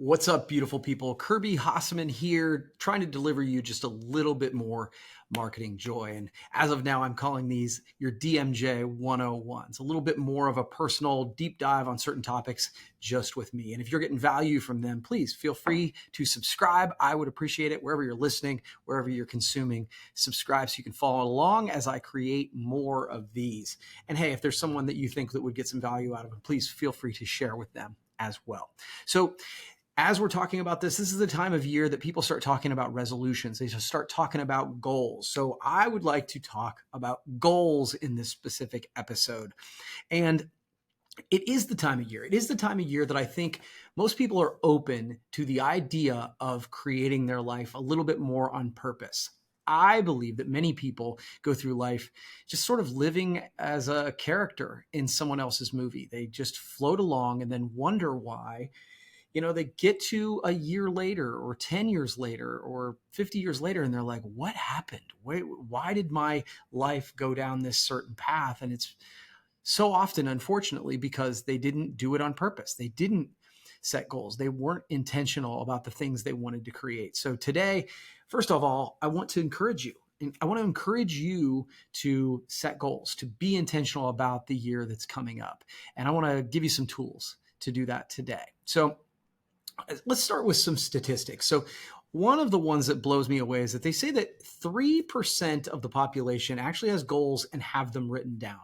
What's up, beautiful people? Kirby Hasseman here, trying to deliver you just a little bit more marketing joy. And as of now, I'm calling these your DMJ 101s, a little bit more of a personal deep dive on certain topics just with me. And if you're getting value from them, please feel free to subscribe. I would appreciate it wherever you're listening, wherever you're consuming. Subscribe so you can follow along as I create more of these. And hey, if there's someone that you think that would get some value out of it, please feel free to share with them as well. So as we're talking about this is the time of year that people start talking about resolutions. They just start talking about goals. So I would like to talk about goals in this specific episode. And it is the time of year. It is the time of year that I think most people are open to the idea of creating their life a little bit more on purpose. I believe that many people go through life just sort of living as a character in someone else's movie. They just float along and then wonder why they get to a year later or 10 years later or 50 years later, and they're like, what happened? Why did my life go down this certain path? And it's so often, unfortunately, because they didn't do it on purpose. They didn't set goals. They weren't intentional about the things they wanted to create. So today, first of all, I want to encourage you. And I want to encourage you to set goals, to be intentional about the year that's coming up. And I want to give you some tools to do that today. So let's start with some statistics. So one of the ones that blows me away is that they say that 3% of the population actually has goals and have them written down.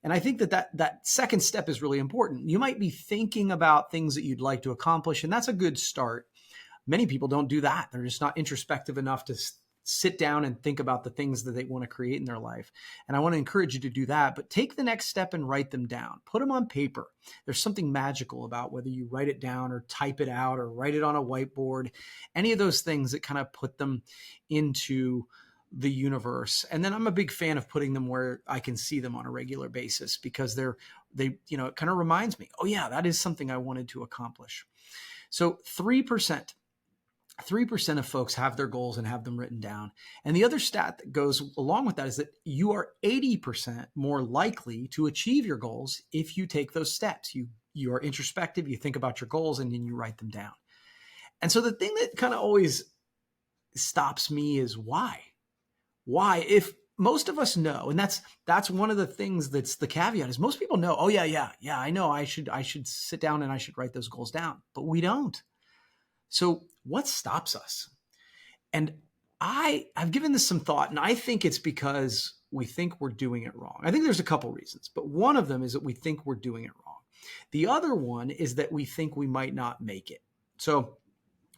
And I think that second step is really important. You might be thinking about things that you'd like to accomplish, and that's a good start. Many people don't do that. They're just not introspective enough to sit down and think about the things that they want to create in their life. And I want to encourage you to do that, but take the next step and write them down. Put them on paper. There's something magical about whether you write it down or type it out or write it on a whiteboard, any of those things that kind of put them into the universe. And then I'm a big fan of putting them where I can see them on a regular basis because it kind of reminds me, oh yeah, that is something I wanted to accomplish. So 3%. 3% of folks have their goals and have them written down. And the other stat that goes along with that is that you are 80% more likely to achieve your goals if you take those steps. You are introspective, you think about your goals, and then you write them down. And so the thing that kind of always stops me is why? Why? If most of us know, and that's one of the things that's the caveat is most people know, oh yeah, I know I should sit down and I should write those goals down, but we don't. So what stops us? And I've given this some thought, and I think it's because we think we're doing it wrong. I think there's a couple reasons, but one of them is that we think we're doing it wrong. The other one is that we think we might not make it. So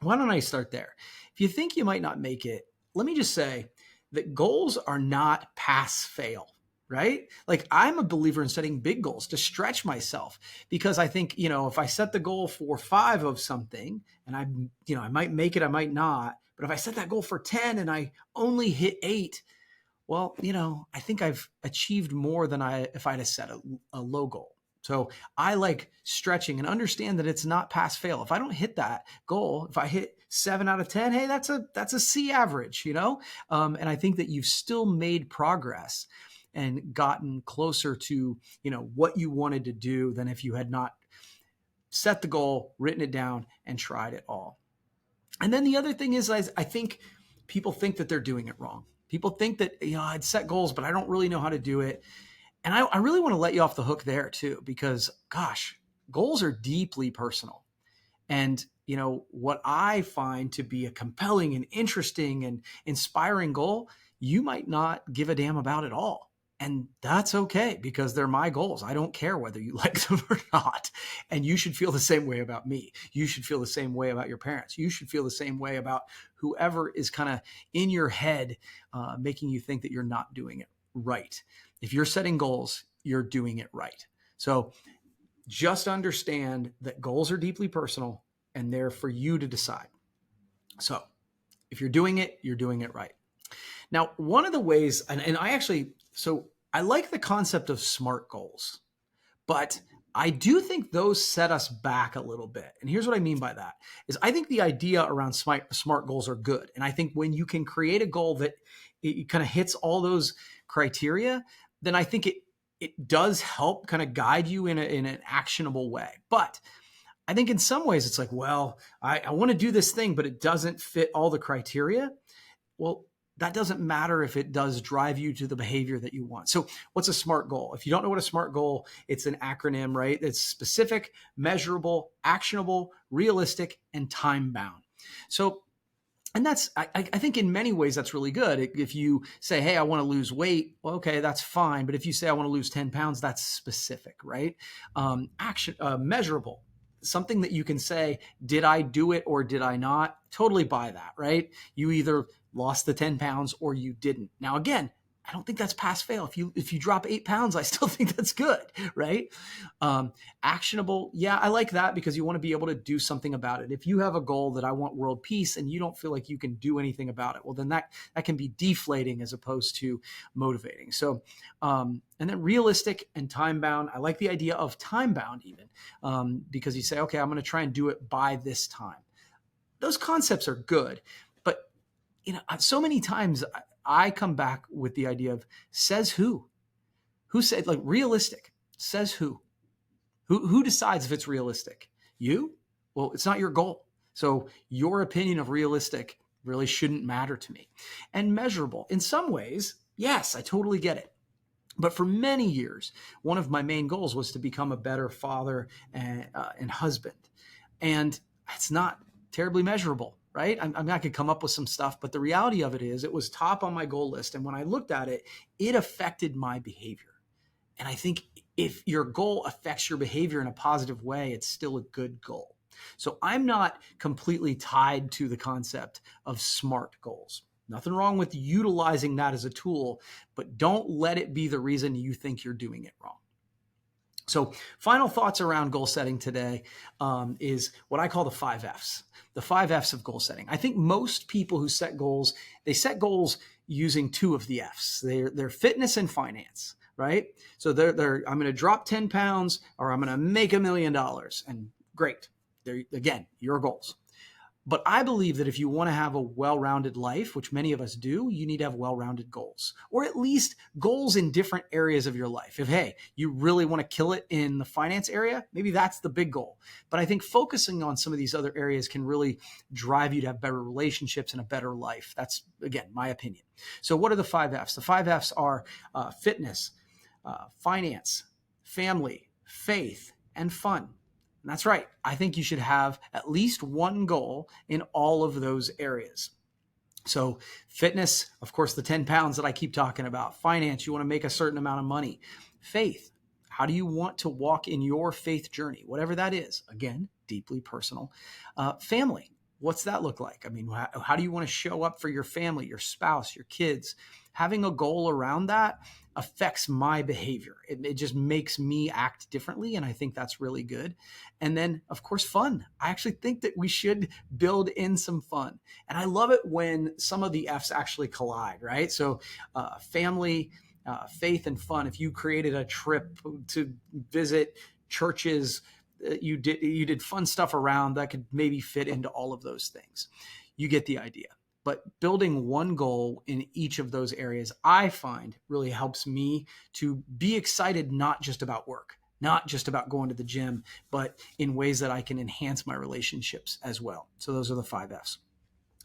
why don't I start there? If you think you might not make it, let me just say that goals are not pass fail. Right? Like I'm a believer in setting big goals to stretch myself because I think, if I set the goal for 5 of something and I might make it, I might not, but if I set that goal for 10 and I only hit 8, well, I think I've achieved more than if I'd have set a low goal. So I like stretching and understand that it's not pass fail. If I don't hit that goal, if I hit 7 out of 10, hey, that's a C average, and I think that you've still made progress and gotten closer to, what you wanted to do than if you had not set the goal, written it down, and tried it all. And then the other thing is, I think people think that they're doing it wrong. People think that, I'd set goals, but I don't really know how to do it. And I really want to let you off the hook there too, because gosh, goals are deeply personal. And, what I find to be a compelling and interesting and inspiring goal, you might not give a damn about at all. And that's okay because they're my goals. I don't care whether you like them or not. And you should feel the same way about me. You should feel the same way about your parents. You should feel the same way about whoever is kind of in your head, making you think that you're not doing it right. If you're setting goals, you're doing it right. So just understand that goals are deeply personal and they're for you to decide. So if you're doing it, you're doing it right. Now, one of the ways, and I like the concept of SMART goals, but I do think those set us back a little bit. And here's what I mean by that is I think the idea around SMART goals are good. And I think when you can create a goal that it kind of hits all those criteria, then I think it does help kind of guide you in an actionable way. But I think in some ways it's like, well, I want to do this thing, but it doesn't fit all the criteria. Well, that doesn't matter if it does drive you to the behavior that you want. So what's a SMART goal? If you don't know what a SMART goal, it's an acronym, right? It's specific, measurable, actionable, realistic, and time bound. So, and that's, I think in many ways that's really good. If you say, hey, I want to lose weight, well, okay, that's fine. But if you say I want to lose 10 pounds, that's specific, right? Measurable, something that you can say, did I do it or did I not? Totally buy that, right? You either lost the 10 pounds or you didn't. Now, again, I don't think that's pass fail. If you drop 8 pounds, I still think that's good, right? Actionable, yeah, I like that because you want to be able to do something about it. If you have a goal that I want world peace and you don't feel like you can do anything about it, well, then that can be deflating as opposed to motivating. So, and then realistic and time bound. I like the idea of time bound even because you say, okay, I'm going to try and do it by this time. Those concepts are good, but so many times I come back with the idea of says who said, like, realistic, says who decides if it's realistic? You? Well, it's not your goal. So your opinion of realistic really shouldn't matter to me. And measurable, in some ways, yes, I totally get it. But for many years, one of my main goals was to become a better father and husband. And it's not terribly measurable, right? I could come up with some stuff, but the reality of it is it was top on my goal list. And when I looked at it, it affected my behavior. And I think if your goal affects your behavior in a positive way, it's still a good goal. So I'm not completely tied to the concept of SMART goals. Nothing wrong with utilizing that as a tool, but don't let it be the reason you think you're doing it wrong. So final thoughts around goal setting today is what I call the 5 Fs. The 5 Fs of goal setting. I think most people who set goals, they set goals using 2 of the Fs. They're fitness and finance, right? So I'm going to drop 10 pounds or I'm going to make $1 million. And great. Again, your goals. But I believe that if you want to have a well-rounded life, which many of us do, you need to have well-rounded goals, or at least goals in different areas of your life. If, hey, you really want to kill it in the finance area, maybe that's the big goal. But I think focusing on some of these other areas can really drive you to have better relationships and a better life. That's, again, my opinion. So what are the 5 Fs? The 5 Fs are fitness, finance, family, faith, and fun. And that's right. I think you should have at least one goal in all of those areas. So fitness, of course, the 10 pounds that I keep talking about. Finance, you want to make a certain amount of money. Faith, how do you want to walk in your faith journey? Whatever that is. Again, deeply personal. Family, what's that look like? I mean, how do you want to show up for your family, your spouse, your kids? Having a goal around that affects my behavior. It just makes me act differently. And I think that's really good. And then, of course, fun. I actually think that we should build in some fun. And I love it when some of the F's actually collide, right? So family, faith, and fun. If you created a trip to visit churches, you did fun stuff around that could maybe fit into all of those things. You get the idea. But building one goal in each of those areas, I find really helps me to be excited, not just about work, not just about going to the gym, but in ways that I can enhance my relationships as well. So those are the 5 Fs.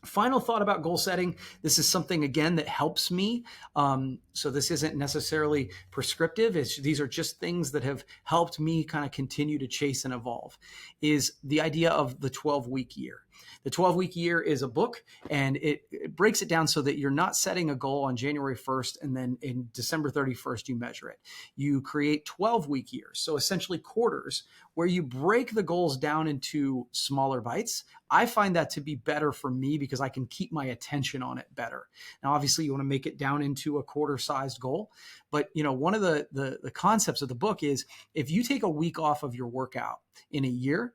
Final thought about goal setting. This is something, again, that helps me. So this isn't necessarily prescriptive. These are just things that have helped me kind of continue to chase and evolve, is the idea of the 12-week year. The 12-week year is a book, and it breaks it down so that you're not setting a goal on January 1st and then in December 31st you measure it. You create 12-week years, so essentially quarters, where you break the goals down into smaller bites. I find that to be better for me because I can keep my attention on it better. Now, obviously, you want to make it down into a quarter-sized goal, but one of the concepts of the book is if you take a week off of your workout in a year,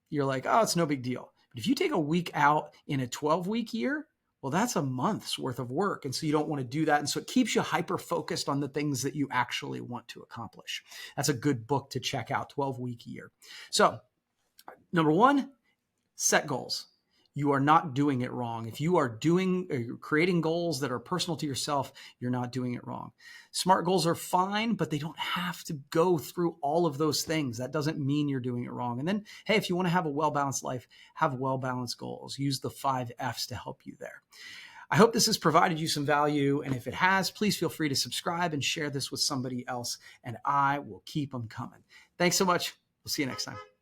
you're like, oh, it's no big deal. But if you take a week out in a 12-week year, well, that's a month's worth of work. And so you don't want to do that. And so it keeps you hyper-focused on the things that you actually want to accomplish. That's a good book to check out, 12-week year. So number one, set goals. you are not doing it wrong. If you are creating goals that are personal to yourself, you're not doing it wrong. SMART goals are fine, but they don't have to go through all of those things. That doesn't mean you're doing it wrong. And then, hey, if you want to have a well-balanced life, have well-balanced goals. Use the 5 F's to help you there. I hope this has provided you some value. And if it has, please feel free to subscribe and share this with somebody else. And I will keep them coming. Thanks so much. We'll see you next time.